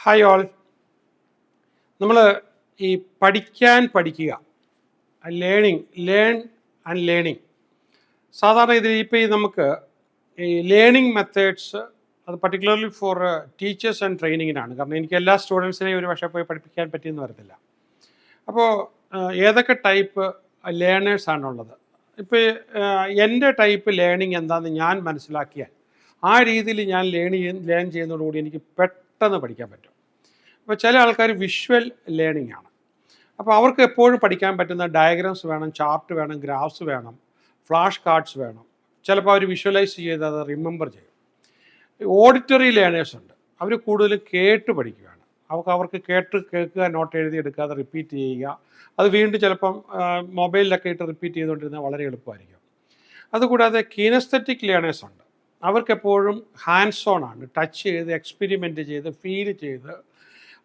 Hi all. നമ്മൾ ഈ പഠിക്കുക, ലേൺ ആൻഡ് ലേണിംഗ്. സാധാരണ ഇതിൽ ഇപ്പോൾ നമുക്ക് ഈ ലേണിംഗ് മെത്തേഡ്സ് അത് പർട്ടിക്കുലർലി ഫോർ ടീച്ചേഴ്സ് ആൻഡ് ട്രെയിനിങ്ങിനാണ്. കാരണം എനിക്ക് എല്ലാ സ്റ്റുഡൻസിനെയും ഒരു പക്ഷേ പോയി പഠിപ്പിക്കാൻ പറ്റിയെന്ന് വരത്തില്ല. അപ്പോൾ ഏതൊക്കെ ടൈപ്പ് ലേണേഴ്സാണുള്ളത്? ഇപ്പോൾ എൻ്റെ ടൈപ്പ് ലേണിംഗ് എന്താണെന്ന് ഞാൻ മനസ്സിലാക്കിയാൽ ആ രീതിയിൽ ഞാൻ ലേൺ ചെയ്യുന്നതോടുകൂടി എനിക്ക് പെട്ടെന്ന് പഠിക്കാൻ പറ്റും. അപ്പോൾ ചില ആൾക്കാർ വിഷ്വൽ ലേണിംഗ് ആണ്. അപ്പോൾ അവർക്ക് എപ്പോഴും പഠിക്കാൻ പറ്റുന്ന ഡയഗ്രാംസ് വേണം, ചാർട്ട് വേണം, ഗ്രാഫ്സ് വേണം, ഫ്ലാഷ് കാർഡ്സ് വേണം. ചിലപ്പോൾ അവർ വിഷ്വലൈസ് ചെയ്ത് അത് റിമെമ്പർ ചെയ്യും. ഓഡിറ്ററി ലേണേഴ്സ് ഉണ്ട്. അവർ കൂടുതലും കേട്ട് പഠിക്കുകയാണ്. അവർക്ക് കേൾക്കുക, നോട്ട് എഴുതിയെടുക്കുക, അത് റിപ്പീറ്റ് ചെയ്യുക. അത് വീണ്ടും ചിലപ്പം മൊബൈലിലൊക്കെ ഇട്ട് റിപ്പീറ്റ് ചെയ്തുകൊണ്ടിരുന്നാൽ വളരെ എളുപ്പമായിരിക്കും. അതുകൂടാതെ കീനസ്തെറ്റിക് ലേണേഴ്സ് ഉണ്ട്. അവർക്കെപ്പോഴും ഹാൻഡ്സ് ഓൺ ആണ്. ടച്ച് ചെയ്ത്, എക്സ്പെരിമെൻറ്റ് ചെയ്ത്, ഫീൽ ചെയ്ത്,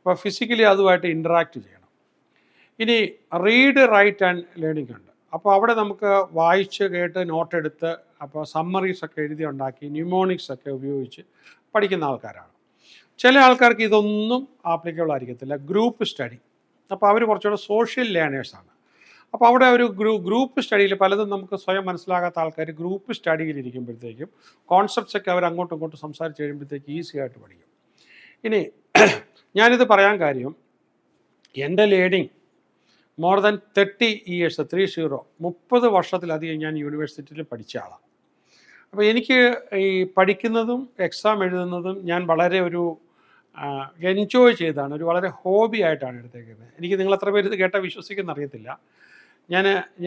അപ്പോൾ ഫിസിക്കലി അതുമായിട്ട് ഇൻറ്ററാക്റ്റ് ചെയ്യണം. ഇനി റീഡ്, റൈറ്റ് ആൻഡ് ലേണിംഗ് ഉണ്ട്. അപ്പോൾ അവിടെ നമുക്ക് വായിച്ച് കേട്ട് നോട്ടെടുത്ത് അപ്പോൾ സമ്മറീസൊക്കെ എഴുതി ഉണ്ടാക്കി ന്യൂമോണിക്സ് ഒക്കെ ഉപയോഗിച്ച് പഠിക്കുന്ന ആൾക്കാരാണ്. ചില ആൾക്കാർക്ക് ഇതൊന്നും ആപ്ലിക്കബിൾ ആയിരിക്കത്തില്ല. Group study. അപ്പോൾ അവർ കുറച്ചുകൂടെ സോഷ്യൽ ലേണേഴ്സാണ്. അപ്പോൾ അവിടെ ഒരു ഗ്രൂപ്പ് സ്റ്റഡിയിൽ പലതും നമുക്ക് സ്വയം മനസ്സിലാകാത്ത ആൾക്കാർ ഗ്രൂപ്പ് സ്റ്റഡിയിലിരിക്കുമ്പോഴത്തേക്കും കോൺസെപ്റ്റ്സ് ഒക്കെ അവർ അങ്ങോട്ടും ഇങ്ങോട്ടും സംസാരിച്ച് കഴിയുമ്പോഴത്തേക്ക് ഈസി ആയിട്ട് പഠിക്കും. ഇനി ഞാനിത് പറയാൻ കാര്യം, എൻ്റെ ലേണിംഗ് മോർ ദാൻ 30 years 30 വർഷത്തിലധികം ഞാൻ യൂണിവേഴ്സിറ്റിയിൽ പഠിച്ച ആളാണ്. അപ്പോൾ എനിക്ക് ഈ പഠിക്കുന്നതും എക്സാം എഴുതുന്നതും ഞാൻ വളരെ ഒരു എൻജോയ് ചെയ്താണ്, ഒരു വളരെ ഹോബി ആയിട്ടാണ് എടുത്തേക്കുന്നത്. എനിക്ക് നിങ്ങൾ എത്ര പേര് ഇത് കേട്ടാൽ വിശ്വസിക്കുന്ന അറിയത്തില്ല.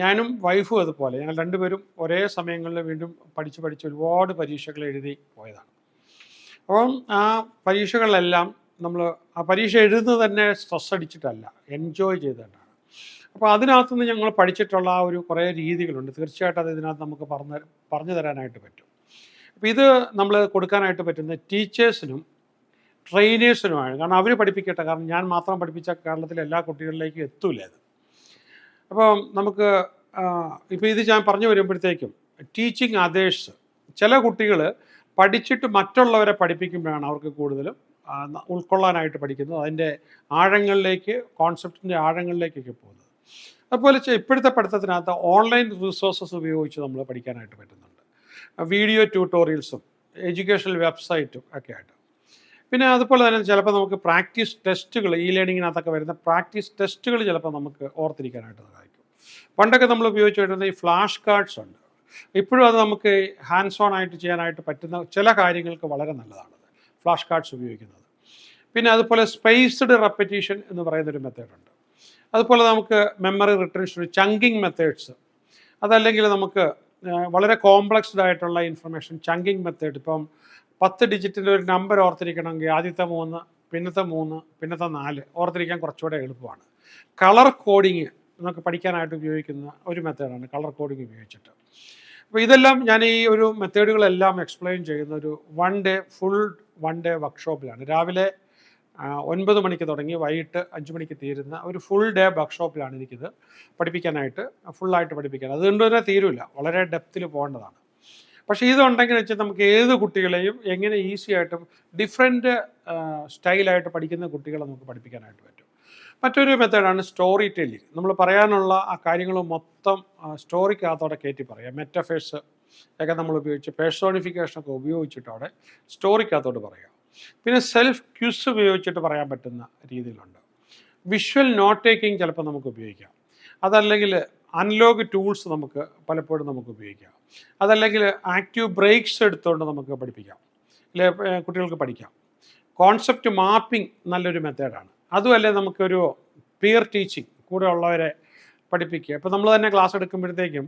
ഞാനും വൈഫും അതുപോലെ ഞങ്ങൾ രണ്ടുപേരും ഒരേ സമയങ്ങളിൽ വീണ്ടും പഠിച്ച് ഒരുപാട് പരീക്ഷകൾ എഴുതി പോയതാണ്. അപ്പം ആ പരീക്ഷകളിലെല്ലാം നമ്മൾ ആ പരീക്ഷ എഴുതുന്നത് തന്നെ സ്ട്രെസ് അടിച്ചിട്ടല്ല, എൻജോയ് ചെയ്തിട്ടാണ്. അപ്പോൾ അതിനകത്തുനിന്ന് ഞങ്ങൾ പഠിച്ചിട്ടുള്ള ആ ഒരു കുറേ രീതികളുണ്ട്. തീർച്ചയായിട്ടും അത് ഇതിനകത്ത് നമുക്ക് പറഞ്ഞു തരാനായിട്ട് പറ്റും. അപ്പോൾ ഇത് നമ്മൾ കൊടുക്കാനായിട്ട് പറ്റുന്ന ടീച്ചേഴ്സിനും ട്രെയിനേഴ്സിനുമാണ്. കാരണം അവർ പഠിപ്പിക്കട്ടെ. കാരണം ഞാൻ മാത്രം പഠിപ്പിച്ച കേരളത്തിലെ എല്ലാ കുട്ടികളിലേക്കും എത്തൂല അത്. അപ്പം നമുക്ക് ഇപ്പോൾ ഇത് ഞാൻ പറഞ്ഞു വരുമ്പോഴത്തേക്കും ടീച്ചിങ് അതേഴ്സ്, ചില കുട്ടികൾ പഠിച്ചിട്ട് മറ്റുള്ളവരെ പഠിപ്പിക്കുമ്പോഴാണ് അവർക്ക് കൂടുതലും ഉൾക്കൊള്ളാനായിട്ട് പഠിക്കുന്നത്, അതിൻ്റെ ആഴങ്ങളിലേക്ക്, കോൺസെപ്റ്റിൻ്റെ ആഴങ്ങളിലേക്കൊക്കെ പോകുന്നത്. അതുപോലെ ഇപ്പോഴത്തെ പഠിത്തത്തിനകത്ത് ഓൺലൈൻ റിസോഴ്സസ് ഉപയോഗിച്ച് നമ്മൾ പഠിക്കാനായിട്ട് പറ്റുന്നുണ്ട്. വീഡിയോ ട്യൂട്ടോറിയൽസും എഡ്യൂക്കേഷണൽ വെബ്സൈറ്റും ഒക്കെ ആയിട്ട്. പിന്നെ അതുപോലെ തന്നെ ചിലപ്പോൾ നമുക്ക് പ്രാക്ടീസ് ടെസ്റ്റുകൾ, ഈ ലേണിങ്ങിനകത്തൊക്കെ വരുന്ന പ്രാക്ടീസ് ടെസ്റ്റുകൾ ചിലപ്പോൾ നമുക്ക് ഓർത്തിരിക്കാനായിട്ട് സഹായിക്കും. പണ്ടൊക്കെ നമ്മൾ ഉപയോഗിച്ച് വരുന്ന ഈ ഫ്ലാഷ് കാർഡ്സ് ഉണ്ട്. ഇപ്പോഴും അത് നമുക്ക് ഹാൻഡ്സ് ഓൺ ആയിട്ട് ചെയ്യാനായിട്ട് പറ്റുന്ന ചില കാര്യങ്ങൾക്ക് വളരെ നല്ലതാണ് ഫ്ലാഷ് കാർഡ്സ് ഉപയോഗിക്കുന്നത്. പിന്നെ അതുപോലെ സ്പേസ്ഡ് റെപ്പറ്റീഷൻ എന്ന് പറയുന്നൊരു മെത്തേഡുണ്ട്. അതുപോലെ നമുക്ക് മെമ്മറി റിട്ടൻഷൻ, ചങ്കിങ് മെത്തേഡ്സ്, അതല്ലെങ്കിൽ നമുക്ക് വളരെ കോംപ്ലക്സ്ഡ് ആയിട്ടുള്ള ഇൻഫർമേഷൻ ചങ്കിങ് മെത്തേഡ്. ഇപ്പം 10 ഡിജിറ്റിൻ്റെ ഒരു നമ്പർ ഓർത്തിരിക്കണമെങ്കിൽ ആദ്യത്തെ 3, പിന്നത്തെ 3, പിന്നത്തെ 4 ഓർത്തിരിക്കാൻ കുറച്ചുകൂടെ എളുപ്പമാണ്. കളർ കോഡിങ് നമുക്ക് പഠിക്കാനായിട്ട് ഉപയോഗിക്കുന്ന ഒരു മെത്തേഡാണ് കളർ കോഡിങ് ഉപയോഗിച്ചിട്ട്. അപ്പോൾ ഇതെല്ലാം ഞാൻ ഈ ഒരു മെത്തേഡുകളെല്ലാം എക്സ്പ്ലെയിൻ ചെയ്യുന്ന ഒരു ഫുൾ വൺ ഡേ വർക്ക്ഷോപ്പിലാണ്. രാവിലെ 9 മണിക്ക് തുടങ്ങി വൈകിട്ട് 5 മണിക്ക് തീരുന്ന ഒരു ഫുൾ ഡേ വർക്ക്ഷോപ്പിലാണ് എനിക്കിത് പഠിപ്പിക്കാനായിട്ട്, ഫുള്ളായിട്ട് പഠിപ്പിക്കാൻ. അതുകൊണ്ട് തന്നെ തീരില്ല, വളരെ ഡെപ്തിൽ പോകേണ്ടതാണ്. പക്ഷേ ഇതുണ്ടെങ്കിൽ വെച്ചാൽ നമുക്ക് ഏത് കുട്ടികളെയും എങ്ങനെ ഈസി ആയിട്ടും ഡിഫറെൻറ്റ് സ്റ്റൈലായിട്ട് പഠിക്കുന്ന കുട്ടികളെ നമുക്ക് പഠിപ്പിക്കാനായിട്ട് പറ്റും. മറ്റൊരു മെത്തേഡാണ് സ്റ്റോറി ടെല്ലിങ്. നമ്മൾ പറയാനുള്ള ആ കാര്യങ്ങൾ മൊത്തം സ്റ്റോറിക്കകത്തോടെ കയറ്റി പറയാം. മെറ്റഫേഴ്സ് ഒക്കെ നമ്മൾ ഉപയോഗിച്ച്, പേഴ്സോണിഫിക്കേഷനൊക്കെ ഉപയോഗിച്ചിട്ട് അവിടെ സ്റ്റോറിക്കകത്തോട്ട് പറയാം. പിന്നെ സെൽഫ് ക്യൂസ് ഉപയോഗിച്ചിട്ട് പറയാൻ പറ്റുന്ന രീതിയിലുണ്ട്. വിഷ്വൽ നോട്ട് ടേക്കിംഗ് ചിലപ്പോൾ നമുക്ക് ഉപയോഗിക്കാം. അതല്ലെങ്കിൽ അനലോഗ് ടൂൾസ് നമുക്ക് പലപ്പോഴും നമുക്ക് ഉപയോഗിക്കാം. അതല്ലെങ്കിൽ ആക്റ്റീവ് ബ്രേക്സ് എടുത്തുകൊണ്ട് നമുക്ക് പഠിപ്പിക്കാം, അല്ലെ കുട്ടികൾക്ക് പഠിക്കാം. കോൺസെപ്റ്റ് മാപ്പിംഗ് നല്ലൊരു മെത്തേഡാണ്. അതുമല്ലേ നമുക്കൊരു പിയർ ടീച്ചിങ്, കൂടെ ഉള്ളവരെ പഠിപ്പിക്കുക. ഇപ്പോൾ നമ്മൾ തന്നെ ക്ലാസ് എടുക്കുമ്പോഴത്തേക്കും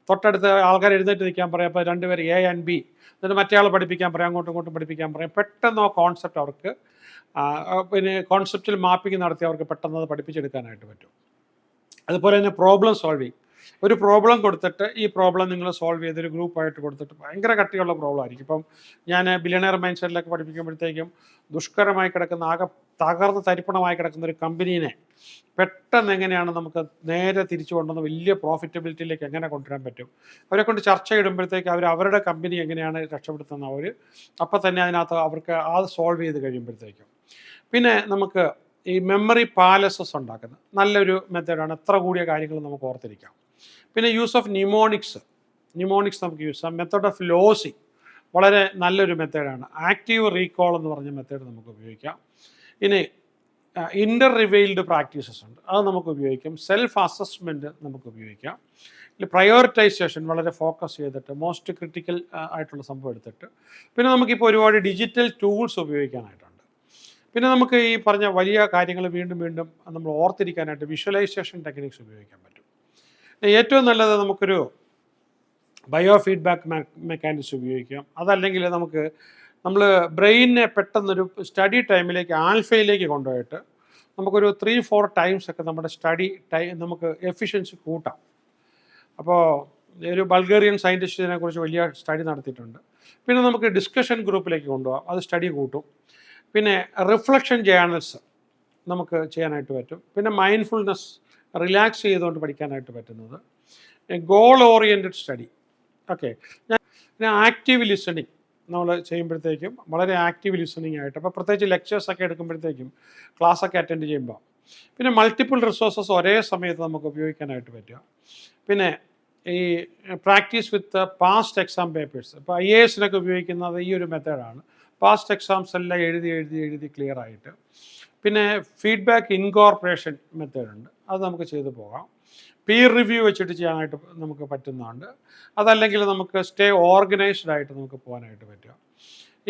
തൊട്ടടുത്ത് ആൾക്കാർ എഴുന്നേറ്റ് നിൽക്കാൻ പറയാം. അപ്പോൾ 2 പേര് A and B, എന്നിട്ട് മറ്റേ ആൾ പഠിപ്പിക്കാൻ പറയാം, അങ്ങോട്ടും ഇങ്ങോട്ടും പഠിപ്പിക്കാൻ പറയാം. പെട്ടെന്ന് ആ കോൺസെപ്റ്റ് അവർക്ക് പിന്നെ കോൺസെപ്റ്റിൽ മാപ്പിംഗ് നടത്തി അവർക്ക് പെട്ടെന്ന് അത് പഠിപ്പിച്ചെടുക്കാനായിട്ട് പറ്റും. അതുപോലെ തന്നെ പ്രോബ്ലം സോൾവിങ്. ഒരു പ്രോബ്ലം കൊടുത്തിട്ട് ഈ പ്രോബ്ലം നിങ്ങൾ സോൾവ് ചെയ്തൊരു ഗ്രൂപ്പായിട്ട് കൊടുത്തിട്ട്, ഭയങ്കര കട്ടിയുള്ള പ്രോബ്ലം ആയിരിക്കും. ഇപ്പം ഞാൻ ബില്യണയർ മൈൻഡ് സെറ്റിലൊക്കെ പഠിപ്പിക്കുമ്പോഴത്തേക്കും ദുഷ്കരമായി കിടക്കുന്ന, ആകെ തകർന്ന് തരിപ്പണമായി കിടക്കുന്ന ഒരു കമ്പനീനെ പെട്ടെന്ന് എങ്ങനെയാണ് നമുക്ക് നേരെ തിരിച്ചു കൊണ്ടുവന്ന് വലിയ പ്രോഫിറ്റബിലിറ്റിയിലേക്ക് എങ്ങനെ കൊണ്ടുവരാൻ പറ്റും, അവരെ കൊണ്ട് ചർച്ച ഇടുമ്പോഴത്തേക്ക് അവരുടെ കമ്പനി എങ്ങനെയാണ് രക്ഷപ്പെടുത്തുന്ന അപ്പം തന്നെ അതിനകത്ത് അവർക്ക് അത് സോൾവ് ചെയ്ത് കഴിയുമ്പോഴത്തേക്കും പിന്നെ നമുക്ക് ഈ മെമ്മറി പാലസസ് ഉണ്ടാക്കുന്നത് നല്ലൊരു മെത്തേഡാണ്. എത്ര കൂടിയ കാര്യങ്ങൾ നമുക്ക് ഓർത്തിരിക്കാം. പിന്നെ യൂസ് ഓഫ് ന്യൂമോണിക്സ് നമുക്ക് യൂസ് ചെയ്യാം. മെത്തേഡ് ഓഫ് ലോസി വളരെ നല്ലൊരു മെത്തേഡാണ്. ആക്റ്റീവ് റീകോൾ എന്ന് പറഞ്ഞ മെത്തേഡ് നമുക്ക് ഉപയോഗിക്കാം. ഇനി ഇൻ്റർ റിവെയിൽഡ് പ്രാക്ടീസസ് ഉണ്ട്, അത് നമുക്ക് ഉപയോഗിക്കാം. സെൽഫ് അസസ്മെൻറ്റ് നമുക്ക് ഉപയോഗിക്കാം. പ്രയോറിറ്റൈസേഷൻ വളരെ ഫോക്കസ് ചെയ്തിട്ട് മോസ്റ്റ് ക്രിട്ടിക്കൽ ആയിട്ടുള്ള സംഭവം എടുത്തിട്ട്. പിന്നെ നമുക്കിപ്പോൾ ഒരുപാട് ഡിജിറ്റൽ ടൂൾസ് ഉപയോഗിക്കാനായിട്ടുണ്ട്. പിന്നെ നമുക്ക് ഈ പറഞ്ഞ വലിയ കാര്യങ്ങൾ വീണ്ടും വീണ്ടും നമ്മൾ ഓർത്തിരിക്കാനായിട്ട് വിഷ്വലൈസേഷൻ ടെക്നിക്സ് ഉപയോഗിക്കാൻ പറ്റും. ഏറ്റവും നല്ലത് നമുക്കൊരു ബയോ ഫീഡ്ബാക്ക് മെക്കാനിസം ഉപയോഗിക്കാം. അതല്ലെങ്കിൽ നമ്മൾ ബ്രെയിനിനെ പെട്ടെന്നൊരു സ്റ്റഡി ടൈമിലേക്ക് ആൽഫയിലേക്ക് കൊണ്ടുപോയിട്ട് നമുക്കൊരു 3-4 ടൈംസ് ഒക്കെ നമ്മുടെ സ്റ്റഡി നമുക്ക് എഫിഷ്യൻസി കൂട്ടാം. അപ്പോൾ ഒരു ബൾഗേറിയൻ സയൻറ്റിസ്റ്റിനെ കുറിച്ച് വലിയ സ്റ്റഡി നടത്തിയിട്ടുണ്ട്. പിന്നെ നമുക്ക് ഡിസ്കഷൻ ഗ്രൂപ്പിലേക്ക് കൊണ്ടുപോകാം, അത് സ്റ്റഡി കൂട്ടും. പിന്നെ റിഫ്ലക്ഷൻ ജേണൽസ് നമുക്ക് ചെയ്യാനായിട്ട് പറ്റും. പിന്നെ മൈൻഡ്ഫുൾനെസ് റിലാക്സ് ചെയ്തുകൊണ്ട് പഠിക്കാനായിട്ട് പറ്റുന്നത്, ഗോൾ ഓറിയൻറ്റഡ് സ്റ്റഡി. ഓക്കെ, പിന്നെ ആക്റ്റീവ് ലിസണിങ് നമ്മൾ ചെയ്യുമ്പോഴത്തേക്കും വളരെ ആക്റ്റീവ് ലിസണിങ് ആയിട്ട്, അപ്പോൾ പ്രത്യേകിച്ച് ലെക്ചേഴ്സൊക്കെ എടുക്കുമ്പോഴത്തേക്കും ക്ലാസ്സൊക്കെ അറ്റൻഡ് ചെയ്യുമ്പോൾ. പിന്നെ മൾട്ടിപ്പിൾ റിസോഴ്സസ് ഒരേ സമയത്ത് നമുക്ക് ഉപയോഗിക്കാനായിട്ട് പറ്റുക. പിന്നെ ഈ പ്രാക്ടീസ് വിത്ത് പാസ്റ്റ് എക്സാം പേപ്പേഴ്സ്, ഇപ്പോൾ IAS ഉപയോഗിക്കുന്നത് ഈ ഒരു മെത്തേഡാണ്. പാസ്റ്റ് എക്സാംസ് എല്ലാം എഴുതി ക്ലിയർ ആയിട്ട്. പിന്നെ ഫീഡ്ബാക്ക് ഇൻകോർപ്പറേഷൻ മെത്തേഡുണ്ട്, അത് നമുക്ക് ചെയ്തു പോകാം. പീർ റിവ്യൂ വെച്ചിട്ട് ചെയ്യാനായിട്ട് നമുക്ക് പറ്റുന്നുണ്ട്. അതല്ലെങ്കിൽ നമുക്ക് സ്റ്റേ ഓർഗനൈസ്ഡ് ആയിട്ട് നമുക്ക് പോകാനായിട്ട് പറ്റുക.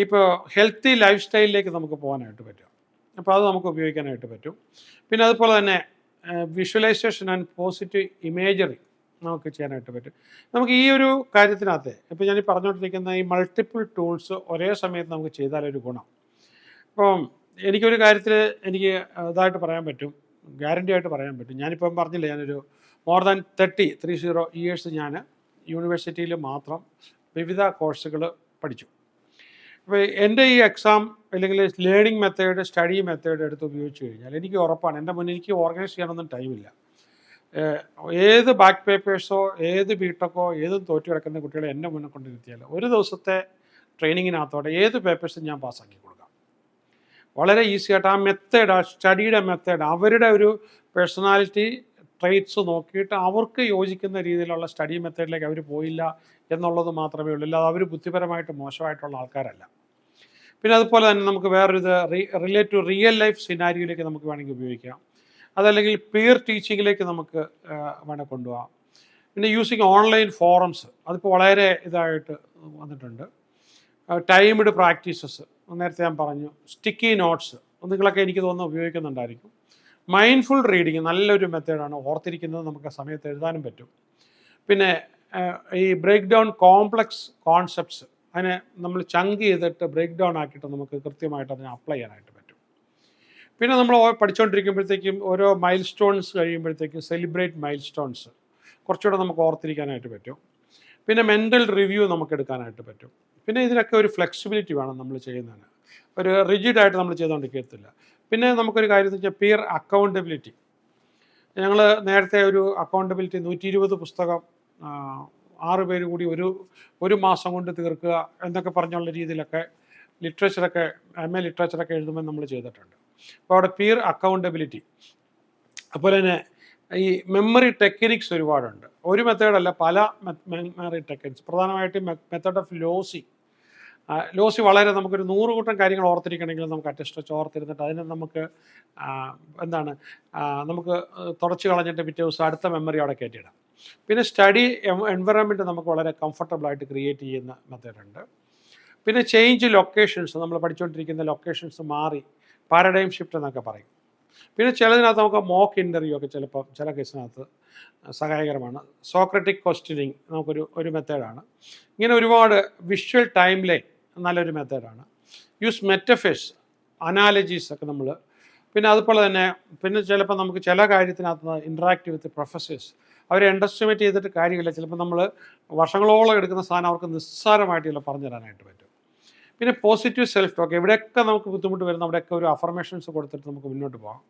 ഇപ്പോൾ ഹെൽത്തി ലൈഫ് സ്റ്റൈലിലേക്ക് നമുക്ക് പോകാനായിട്ട് പറ്റും. അപ്പോൾ അത് നമുക്ക് ഉപയോഗിക്കാനായിട്ട് പറ്റും. പിന്നെ അതുപോലെ തന്നെ വിഷ്വലൈസേഷൻ ആൻഡ് പോസിറ്റീവ് ഇമേജറി നമുക്ക് ചെയ്യാനായിട്ട് പറ്റും. നമുക്ക് ഈ ഒരു കാര്യത്തിനകത്ത് ഇപ്പോൾ ഞാൻ പറഞ്ഞുകൊണ്ടിരിക്കുന്ന ഈ മൾട്ടിപ്പിൾ ടൂൾസ് ഒരേ സമയത്ത് നമുക്ക് ചെയ്താലൊരു ഗുണം. അപ്പം എനിക്കൊരു കാര്യത്തിൽ എനിക്ക് ഇതായിട്ട് പറയാൻ പറ്റും, ഗ്യാരണ്ടി ആയിട്ട് പറയാൻ പറ്റും. ഞാനിപ്പം പറഞ്ഞില്ല, ഞാനൊരു മോർ ദാൻ 30 ഇയേഴ്സ് ഞാൻ യൂണിവേഴ്സിറ്റിയിൽ മാത്രം വിവിധ കോഴ്സുകൾ പഠിച്ചു. അപ്പോൾ എൻ്റെ ഈ എക്സാം അല്ലെങ്കിൽ ലേണിംഗ് മെത്തേഡ്, സ്റ്റഡി മെത്തേഡ് എടുത്ത് ഉപയോഗിച്ച് കഴിഞ്ഞാൽ എനിക്ക് ഉറപ്പാണ് എൻ്റെ മുന്നിൽ എനിക്ക് ഓർഗനൈസ് ചെയ്യാനൊന്നും ടൈമില്ല. ഏത് ബാക്ക് പേപ്പേഴ്സോ ഏത് ബിടെക്കോ ഏതും തോറ്റു കിടക്കുന്ന കുട്ടികളെ എൻ്റെ മുന്നിൽ കൊണ്ടിരുത്തിയാൽ ഒരു ദിവസത്തെ ട്രെയിനിങ്ങിനകത്തോടെ ഏത് പേപ്പേഴ്സും ഞാൻ പാസ്സാക്കി കൊടുക്കാം. വളരെ ഈസി ആയിട്ട് ആ മെത്തേഡ്, ആ സ്റ്റഡിയുടെ മെത്തേഡ്, അവരുടെ ഒരു പേഴ്സണാലിറ്റി ട്രെയ്റ്റ്സ് നോക്കിയിട്ട് അവർക്ക് യോജിക്കുന്ന രീതിയിലുള്ള സ്റ്റഡി മെത്തേഡിലേക്ക് അവർ പോയില്ല എന്നുള്ളത് മാത്രമേ ഉള്ളൂ. അല്ലാതെ അവർ ബുദ്ധിപരമായിട്ട് മോശമായിട്ടുള്ള ആൾക്കാരല്ല. പിന്നെ അതുപോലെ തന്നെ നമുക്ക് വേറൊരിത് റിലേറ്റ് ടു റിയൽ ലൈഫ് സിനാരിയോയിലേക്ക് നമുക്ക് വേണമെങ്കിൽ ഉപയോഗിക്കാം. അതല്ലെങ്കിൽ പിയർ ടീച്ചിങ്ങിലേക്ക് നമുക്ക് വേണേൽ കൊണ്ടുപോകാം. പിന്നെ യൂസിങ് ഓൺലൈൻ ഫോറംസ്, അതിപ്പോൾ വളരെ ഇതായിട്ട് വന്നിട്ടുണ്ട്. ടൈംഡ് പ്രാക്ടീസസ്, നേരത്തെ ഞാൻ പറഞ്ഞു. സ്റ്റിക്കി നോട്ട്സ് നിങ്ങളൊക്കെ എനിക്ക് തോന്നുന്നു ഉപയോഗിക്കുന്നുണ്ടായിരിക്കും. മൈൻഡ്ഫുൾ റീഡിങ് നല്ലൊരു മെത്തേഡാണ്, ഓർത്തിരിക്കുന്നത് നമുക്ക് സമയത്ത് എഴുതാനും പറ്റും. പിന്നെ ഈ ബ്രേക്ക് ഡൗൺ കോംപ്ലക്സ് കോൺസെപ്റ്റ്സ്, അതിനെ നമ്മൾ ചങ്ക് ചെയ്തിട്ട് ബ്രേക്ക് ഡൗൺ ആക്കിയിട്ട് നമുക്ക് കൃത്യമായിട്ട് അതിനെ അപ്ലൈ ചെയ്യാനായിട്ട് പറ്റും. പിന്നെ നമ്മൾ പഠിച്ചുകൊണ്ടിരിക്കുമ്പോഴത്തേക്കും ഓരോ മൈൽ സ്റ്റോൺസ് കഴിയുമ്പോഴത്തേക്കും സെലിബ്രേറ്റ് മൈൽ സ്റ്റോൺസ് കുറച്ചുകൂടെ നമുക്ക് ഓർത്തിരിക്കാനായിട്ട് പറ്റും. പിന്നെ മെൻ്റൽ റിവ്യൂ നമുക്ക് എടുക്കാനായിട്ട് പറ്റും. പിന്നെ ഇതിനൊക്കെ ഒരു ഫ്ലെക്സിബിലിറ്റി വേണം നമ്മൾ ചെയ്യുന്നതിന്, ഒരു റിജിഡായിട്ട് നമ്മൾ ചെയ്തുകൊണ്ടിരിക്കത്തില്ല. പിന്നെ നമുക്കൊരു കാര്യം എന്ന് വെച്ചാൽ പിയർ അക്കൗണ്ടബിലിറ്റി. ഞങ്ങൾ നേരത്തെ ഒരു അക്കൗണ്ടബിലിറ്റി 120 പുസ്തകം 6 പേര് കൂടി ഒരു മാസം കൊണ്ട് തീർക്കുക എന്നൊക്കെ പറഞ്ഞുള്ള രീതിയിലൊക്കെ ലിറ്ററേച്ചറൊക്കെ MA ലിറ്ററേച്ചറൊക്കെ എഴുതുമ്പോൾ നമ്മൾ ചെയ്തിട്ടുണ്ട്. അപ്പോൾ അവിടെ പിയർ അക്കൗണ്ടബിലിറ്റി. അതുപോലെ തന്നെ ഈ മെമ്മറി ടെക്നിക്സ് ഒരുപാടുണ്ട്. ഒരു മെത്തേഡല്ല, പല മെമ്മറി ടെക്നിക്സ്. പ്രധാനമായിട്ടും മെത്തേഡ് ഓഫ് ലോസി വളരെ നമുക്കൊരു 100 കൂട്ടം കാര്യങ്ങൾ ഓർത്തിരിക്കണമെങ്കിൽ നമുക്ക് അറ്റസ്റ്റ് ഓർത്തിരുന്നിട്ട് അതിനെ നമുക്ക് നമുക്ക് തുടച്ച് കളഞ്ഞിട്ട് പിറ്റേ ദിവസം അടുത്ത മെമ്മറി അവിടെ കയറ്റിയിടാം. പിന്നെ സ്റ്റഡി എൻവയറമെൻറ്റ് നമുക്ക് വളരെ കംഫർട്ടബിളായിട്ട് ക്രിയേറ്റ് ചെയ്യുന്ന മെത്തേഡുണ്ട്. പിന്നെ ചേഞ്ച് ലൊക്കേഷൻസ്, നമ്മൾ പഠിച്ചുകൊണ്ടിരിക്കുന്ന ലൊക്കേഷൻസ് മാറി പാരഡൈം ഷിഫ്റ്റ് എന്നൊക്കെ പറയും. പിന്നെ ചിലതിനകത്ത് നമുക്ക് മോക്ക് ഇൻ്റർവ്യൂ ഒക്കെ ചിലപ്പോൾ ചില കേസിനകത്ത് സഹായകരമാണ്. സോക്രറ്റിക് ക്വസ്റ്റ്യനിങ് നമുക്കൊരു മെത്തേഡാണ്. ഇങ്ങനെ ഒരുപാട് വിഷ്വൽ ടൈം ലൈൻ നല്ലൊരു മെത്തേഡാണ്. യൂസ് മെറ്റഫേഴ്സ്, അനാലജീസ് ഒക്കെ നമ്മൾ. പിന്നെ അതുപോലെ തന്നെ പിന്നെ ചിലപ്പോൾ നമുക്ക് ചില കാര്യത്തിനകത്ത് ഇൻട്രാക്ട് വിത്ത് പ്രൊഫസേഴ്സ്, അവരെ അണ്ടർസ്റ്റിമേറ്റ് ചെയ്തിട്ട് കാര്യമില്ല. ചിലപ്പോൾ നമ്മൾ വർഷങ്ങളോളം എടുക്കുന്ന സാധനം അവർക്ക് നിസ്സാരമായിട്ട് പറഞ്ഞു തരാനായിട്ട് പറ്റും. പിന്നെ പോസിറ്റീവ് സെൽഫ് ടോക്ക്, എവിടെയൊക്കെ നമുക്ക് ബുദ്ധിമുട്ട് വരുന്ന അവിടെയൊക്കെ ഒരു അഫർമേഷൻസ് കൊടുത്തിട്ട് നമുക്ക് മുന്നോട്ട് പോകാം.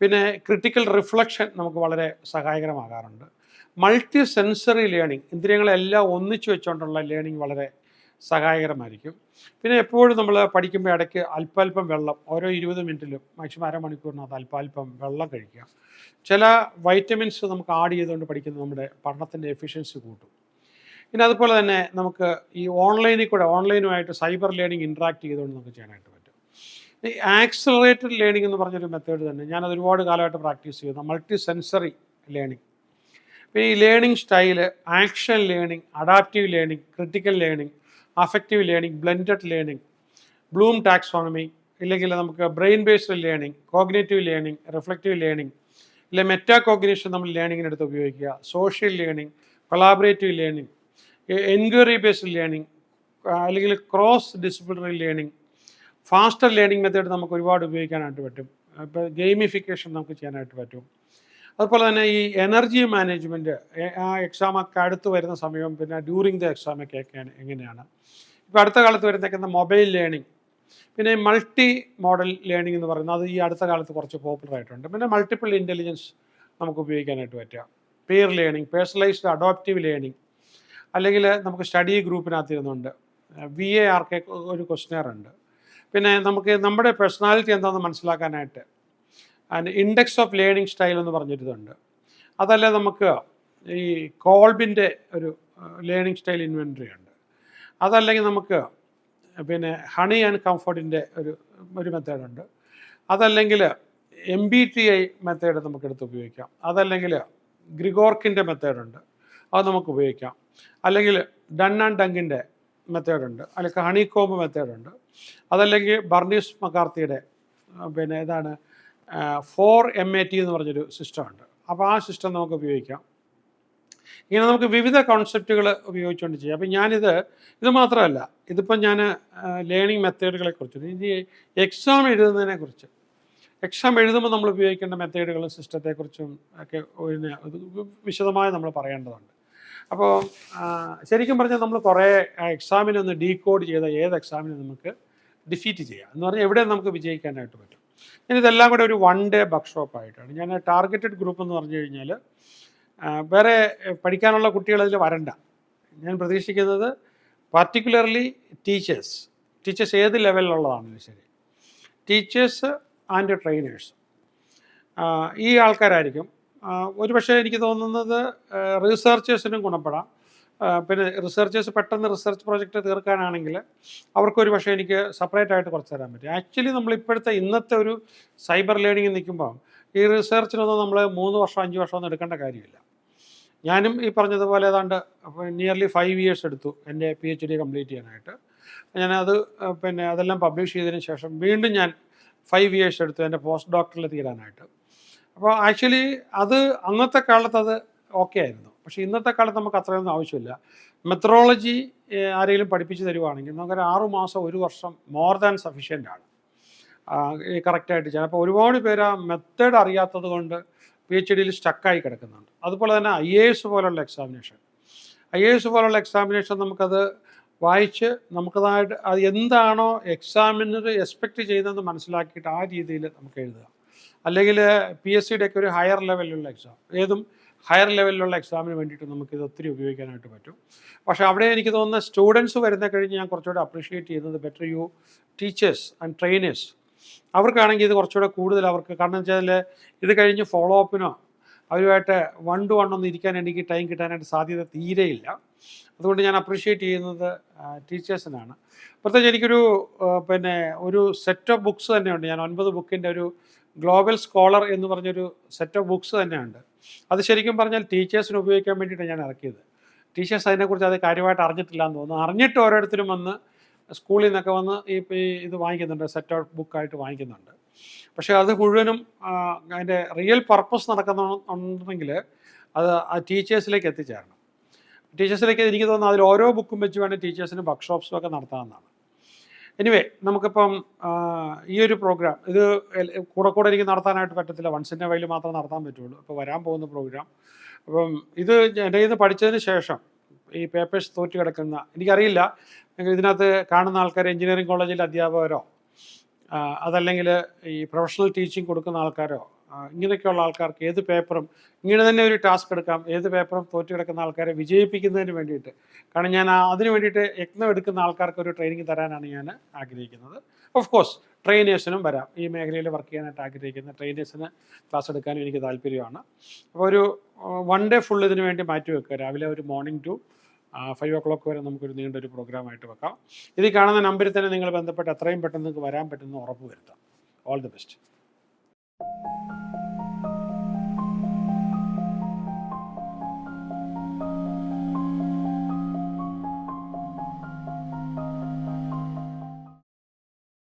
പിന്നെ ക്രിട്ടിക്കൽ റിഫ്ലക്ഷൻ നമുക്ക് വളരെ സഹായകരമാകാറുണ്ട്. മൾട്ടി സെൻസറി ലേണിംഗ്, ഇന്ദ്രിയങ്ങളെല്ലാം ഒന്നിച്ചു വെച്ചുകൊണ്ടുള്ള ലേണിംഗ് വളരെ സഹായകരമായിരിക്കും. പിന്നെ എപ്പോഴും നമ്മൾ പഠിക്കുമ്പോൾ ഇടയ്ക്ക് അല്പാൽപ്പം വെള്ളം ഓരോ 20 മിനിറ്റിലും മാക്സിമം അരമണിക്കൂറിനകത്ത് അല്പാൽപ്പം വെള്ളം കഴിക്കുക. ചില വൈറ്റമിൻസ് നമുക്ക് ആഡ് ചെയ്തുകൊണ്ട് പഠിക്കുന്നത് നമ്മുടെ പഠനത്തിൻ്റെ എഫിഷ്യൻസി കൂട്ടും. പിന്നെ അതുപോലെ തന്നെ നമുക്ക് ഈ ഓൺലൈനുമായിട്ട് സൈബർ ലേണിംഗ് ഇൻട്രാക്ട് ചെയ്തുകൊണ്ട് നമുക്ക് ചെയ്യാനായിട്ട് പറ്റും. ഈ ആക്സിലറേറ്റഡ് ലേണിംഗ് എന്ന് പറഞ്ഞൊരു മെത്തേഡ് തന്നെ ഞാനത് ഒരുപാട് കാലമായിട്ട് പ്രാക്ടീസ് ചെയ്യുന്നു. Multi sensory learning. പിന്നെ ഈ learning style action learning, adaptive learning, critical learning, affective learning, blended learning, Bloom taxonomy, ഇല്ലെങ്കിൽ നമുക്ക് brain based learning, cognitive learning, reflective learning, ഇല്ലെ മെറ്റാ കോഗ്നിഷൻ നമ്മൾ ലേണിങ്ങിനെടുത്ത് ഉപയോഗിക്കുക, social learning, collaborative learning, enquiry based learning, അല്ലെങ്കിൽ cross disciplinary learning, faster learning method നമുക്ക് ഒരുപാട് ഉപയോഗിക്കാനായിട്ട് പറ്റും. ഇപ്പോൾ ഗെയിമിഫിക്കേഷൻ നമുക്ക് ചെയ്യാനായിട്ട് പറ്റും. അതുപോലെ തന്നെ ഈ എനർജി മാനേജ്മെൻറ്റ്, ആ എക്സാമൊക്കെ അടുത്ത് വരുന്ന സമയം, പിന്നെ ഡ്യൂറിങ് ദ എക്സാമൊക്കെ എങ്ങനെയാണ്. ഇപ്പോൾ അടുത്ത കാലത്ത് വരുന്നേക്കുന്ന മൊബൈൽ ലേണിംഗ്, പിന്നെ മൾട്ടി മോഡൽ ലേണിംഗ് എന്ന് പറയുന്നത് അത് ഈ അടുത്ത കാലത്ത് കുറച്ച് പോപ്പുലർ ആയിട്ടുണ്ട്. പിന്നെ മൾട്ടിപ്പിൾ ഇൻ്റലിജൻസ് നമുക്ക് ഉപയോഗിക്കാനായിട്ട് പറ്റുക, peer learning, personalised adoptive learning, അല്ലെങ്കിൽ നമുക്ക് സ്റ്റഡി ഗ്രൂപ്പിനകത്ത് ഇരുന്നുണ്ട്, VARK ഒരു ക്വസ്റ്റ്യനർ ഉണ്ട്. പിന്നെ നമുക്ക് നമ്മുടെ പേഴ്സണാലിറ്റി എന്താണെന്ന് മനസ്സിലാക്കാനായിട്ട് ഇൻഡെക്സ് ഓഫ് ലേണിംഗ് സ്റ്റൈൽ എന്ന് പറഞ്ഞിട്ടുണ്ട്. അതല്ല നമുക്ക് ഈ കോൾബിൻ്റെ ഒരു ലേണിംഗ് സ്റ്റൈൽ ഇൻവെൻറ്ററി ഉണ്ട്. അതല്ലെങ്കിൽ നമുക്ക് പിന്നെ ഹണി ആൻഡ് കംഫർട്ടിൻ്റെ ഒരു മെത്തേഡുണ്ട്. അതല്ലെങ്കിൽ MBTI മെത്തേഡ് നമുക്കെടുത്ത് ഉപയോഗിക്കാം. അതല്ലെങ്കിൽ ഗ്രിഗോർക്കിൻ്റെ മെത്തേഡുണ്ട്, അത് നമുക്ക് ഉപയോഗിക്കാം. അല്ലെങ്കിൽ ഡൺ ആൻഡ് ഡങ്കിൻ്റെ മെത്തേഡുണ്ട്, അല്ലെങ്കിൽ ഹണികോംബ് മെത്തേഡുണ്ട്. അതല്ലെങ്കിൽ ബർണീസ് മക്കാർത്തിയുടെ പിന്നെ ഇതാണ് 4MAT എന്ന് പറഞ്ഞൊരു സിസ്റ്റമുണ്ട്. അപ്പോൾ ആ സിസ്റ്റം നമുക്ക് ഉപയോഗിക്കാം. ഇങ്ങനെ നമുക്ക് വിവിധ കോൺസെപ്റ്റുകൾ ഉപയോഗിച്ചുകൊണ്ട് ചെയ്യാം. അപ്പം ഇത് മാത്രമല്ല, ഇതിപ്പം ഞാൻ ലേണിംഗ് മെത്തേഡുകളെക്കുറിച്ച്, ഇനി എക്സാം എഴുതുന്നതിനെക്കുറിച്ച്, എക്സാം എഴുതുമ്പോൾ നമ്മൾ ഉപയോഗിക്കേണ്ട മെത്തേഡുകളും സിസ്റ്റത്തെക്കുറിച്ചും ഒക്കെ വിശദമായി നമ്മൾ പറയേണ്ടതുണ്ട്. അപ്പോൾ ശരിക്കും പറഞ്ഞാൽ നമ്മൾ കുറേ എക്സാമിനൊന്ന് ഡീകോഡ് ചെയ്ത ഏത് എക്സാമിനും നമുക്ക് ഡിഫീറ്റ് ചെയ്യാം എന്ന് പറഞ്ഞാൽ എവിടെ നമുക്ക് വിജയിക്കാനായിട്ട് പറ്റും. ഇതെല്ലാം കൂടെ ഒരു 1 ഡേ വർക്ക്ഷോപ്പായിട്ടാണ് ഞാൻ ടാർഗറ്റഡ് ഗ്രൂപ്പ് എന്ന് പറഞ്ഞു കഴിഞ്ഞാൽ വേറെ പഠിക്കാനുള്ള കുട്ടികൾ അതിൽ വരണ്ട. ഞാൻ പ്രതീക്ഷിക്കുന്നത് പർട്ടിക്കുലർലി ടീച്ചേഴ്സ് ഏത് ലെവലിലുള്ളതാണെങ്കിലും ശരി, ടീച്ചേഴ്സ് ആൻഡ് ട്രെയിനേഴ്സ്, ഈ ആൾക്കാരായിരിക്കും. ഒരുപക്ഷെ എനിക്ക് തോന്നുന്നത് റിസർച്ചേഴ്സിനും ഗുണപ്പെടാം. പിന്നെ റിസർച്ചേഴ്സ് പെട്ടെന്ന് റിസർച്ച് പ്രോജക്റ്റ് തീർക്കാനാണെങ്കിൽ അവർക്കൊരു പക്ഷേ എനിക്ക് സെപ്പറേറ്റ് ആയിട്ട് കുറച്ച് തരാൻ പറ്റും. ആക്ച്വലി നമ്മൾ ഇന്നത്തെ ഒരു സൈബർ ലേണിംഗ് നിൽക്കുമ്പോൾ ഈ റിസർച്ചിനൊന്നും നമ്മൾ 3 വർഷം 5 വർഷം ഒന്നും എടുക്കേണ്ട കാര്യമില്ല. ഞാനും ഈ പറഞ്ഞതുപോലെ ഏതാണ്ട് നിയർലി 5 ഇയേഴ്സ് എടുത്തു എൻ്റെ PhD കംപ്ലീറ്റ് ചെയ്യാനായിട്ട്. ഞാനത് പിന്നെ അതെല്ലാം പബ്ലിഷ് ചെയ്തതിന് ശേഷം വീണ്ടും ഞാൻ 5 ഇയേഴ്സ് എടുത്തു എൻ്റെ പോസ്റ്റ് ഡോക്ടറിൽ തീരാനായിട്ട്. അപ്പോൾ ആക്ച്വലി അന്നത്തെ കാലത്ത് അത് ഓക്കെ ആയിരുന്നു. പക്ഷേ ഇന്നത്തെ കാലത്ത് നമുക്ക് അത്രയൊന്നും ആവശ്യമില്ല. മെത്തഡോളജി ആരെങ്കിലും പഠിപ്പിച്ച് തരുവാണെങ്കിൽ നമുക്കൊരു 6 മാസം 1 വർഷം മോർ ദാൻ സഫീഷ്യൻ്റ് ആണ് കറക്റ്റായിട്ട് ചെയ്യാൻ. അപ്പോൾ ഒരുപാട് പേര് ആ മെത്തേഡ് അറിയാത്തത് കൊണ്ട് PhDയിൽ സ്റ്റക്കായി കിടക്കുന്നുണ്ട്. അതുപോലെ തന്നെ IAS പോലുള്ള എക്സാമിനേഷൻ നമുക്കത് വായിച്ച് നമുക്കതായിട്ട് അത് എന്താണോ എക്സാമിനർ എക്സ്പെക്റ്റ് ചെയ്യുന്നതെന്ന് മനസ്സിലാക്കിയിട്ട് ആ രീതിയിൽ നമുക്ക് എഴുതുക. അല്ലെങ്കിൽ PSCയുടെ ഒക്കെ ഒരു ഹയർ ലെവലിലുള്ള ഹയർ ലെവലിലുള്ള എക്സാമിന് വേണ്ടിയിട്ട് നമുക്കിത് ഒത്തിരി ഉപയോഗിക്കാനായിട്ട് പറ്റും. പക്ഷേ അവിടെ എനിക്ക് തോന്നുന്ന സ്റ്റുഡൻസ് വരുന്ന കഴിഞ്ഞ് ഞാൻ കുറച്ചുകൂടെ അപ്രീഷിയേറ്റ് ചെയ്യുന്നത് ബെറ്റർ ടീച്ചേഴ്സ് ആൻഡ് ട്രെയിനേഴ്സ്, അവർക്കാണെങ്കിൽ ഇത് കുറച്ചുകൂടെ കൂടുതൽ അവർക്ക്, കാരണം വെച്ചാൽ ഇത് കഴിഞ്ഞ് ഫോളോ അപ്പിനോ അവരുമായിട്ട് 1 to 1 ഒന്നും ഇരിക്കാൻ എനിക്ക് ടൈം കിട്ടാനായിട്ട് സാധ്യത തീരെയില്ല. അതുകൊണ്ട് ഞാൻ അപ്രീഷിയേറ്റ് ചെയ്യുന്നത് ടീച്ചേഴ്സിനാണ്. പ്രത്യേകിച്ച് എനിക്കൊരു ഒരു സെറ്റ് ഓഫ് ബുക്സ് തന്നെയുണ്ട്. ഞാൻ 9 ബുക്കിൻ്റെ ഒരു ഗ്ലോബൽ സ്കോളർ എന്ന് പറഞ്ഞൊരു സെറ്റ് ഓഫ് ബുക്സ് തന്നെയുണ്ട്. അത് ശരിക്കും പറഞ്ഞാൽ ടീച്ചേഴ്സിന് ഉപയോഗിക്കാൻ വേണ്ടിയിട്ടാണ് ഞാൻ ഇറക്കിയത്. ടീച്ചേഴ്സ് അതിനെക്കുറിച്ച് അത് കാര്യമായിട്ട് അറിഞ്ഞിട്ടില്ല എന്ന് തോന്നുന്നു. അറിഞ്ഞിട്ട് ഓരോരുത്തരും വന്ന് സ്കൂളിൽ നിന്നൊക്കെ വന്ന് ഇത് വാങ്ങിക്കുന്നുണ്ട്, സെറ്റ് ഓഫ് ബുക്കായിട്ട് വാങ്ങിക്കുന്നുണ്ട്. പക്ഷേ അത് മുഴുവനും അതിൻ്റെ റിയൽ പർപ്പസ് നടക്കുന്നുണ്ടെങ്കിൽ അത് ആ ടീച്ചേഴ്സിലേക്ക് എത്തിച്ചേരണം. ടീച്ചേഴ്സിലേക്ക് എനിക്ക് തോന്നുന്നു അതിൽ ഓരോ ബുക്കും വെച്ച് വേണം ടീച്ചേഴ്സിന് വർക്ക്ഷോപ്സും ഒക്കെ നടത്താമെന്നാണ്. എനിവേ നമുക്കിപ്പം ഈ ഒരു പ്രോഗ്രാം ഇത് കൂടെ എനിക്ക് നടത്താനായിട്ട് പറ്റത്തില്ല, വൺസ് ഇൻ എ വൈൽ മാത്രമേ നടത്താൻ പറ്റുള്ളൂ. ഇപ്പോൾ വരാൻ പോകുന്ന പ്രോഗ്രാം അപ്പം ഇത് എൻ്റെ കയ്യിൽ നിന്ന് പഠിച്ചതിന് ശേഷം ഈ പേപ്പേഴ്സ് തോറ്റ് കിടക്കുന്ന, എനിക്കറിയില്ല ഇതിനകത്ത് കാണുന്ന ആൾക്കാർ എഞ്ചിനീയറിംഗ് കോളേജിലെ അധ്യാപകരോ അതല്ലെങ്കിൽ ഈ പ്രൊഫഷണൽ ടീച്ചിങ് കൊടുക്കുന്ന ആൾക്കാരോ ഇങ്ങനെയൊക്കെയുള്ള ആൾക്കാർക്ക് ഏത് പേപ്പറും ഇങ്ങനെ തന്നെ ഒരു ടാസ്ക് എടുക്കാം, ഏത് പേപ്പറും തോറ്റു കിടക്കുന്ന ആൾക്കാരെ വിജയിപ്പിക്കുന്നതിന് വേണ്ടിയിട്ട്. കാരണം ഞാൻ അതിന് വേണ്ടിയിട്ട് യത്നം എടുക്കുന്ന ആൾക്കാർക്ക് ഒരു ട്രെയിനിങ് തരാനാണ് ഞാൻ ആഗ്രഹിക്കുന്നത്. ഓഫ് കോഴ്സ് ട്രെയിനേഴ്സിനും വരാം, ഈ മേഖലയിൽ വർക്ക് ചെയ്യാനായിട്ട് ആഗ്രഹിക്കുന്ന ട്രെയിനേഴ്സിന് ക്ലാസ് എടുക്കാനും എനിക്ക് താല്പര്യമാണ്. അപ്പോൾ ഒരു 1 ഡേ ഫുൾ ഇതിനു വേണ്ടി മാറ്റി വെക്കുക. രാവിലെ ഒരു മോർണിംഗ് ടു 5 o'clock വരെ നമുക്കൊരു നീണ്ടൊരു പ്രോഗ്രാമായിട്ട് വെക്കാം. ഇതിൽ കാണുന്ന നമ്പറിൽ തന്നെ നിങ്ങൾ ബന്ധപ്പെട്ട് എത്രയും പെട്ടെന്ന് നിങ്ങൾക്ക് വരാൻ പറ്റുന്ന ഉറപ്പ് വരുത്താം. All the best.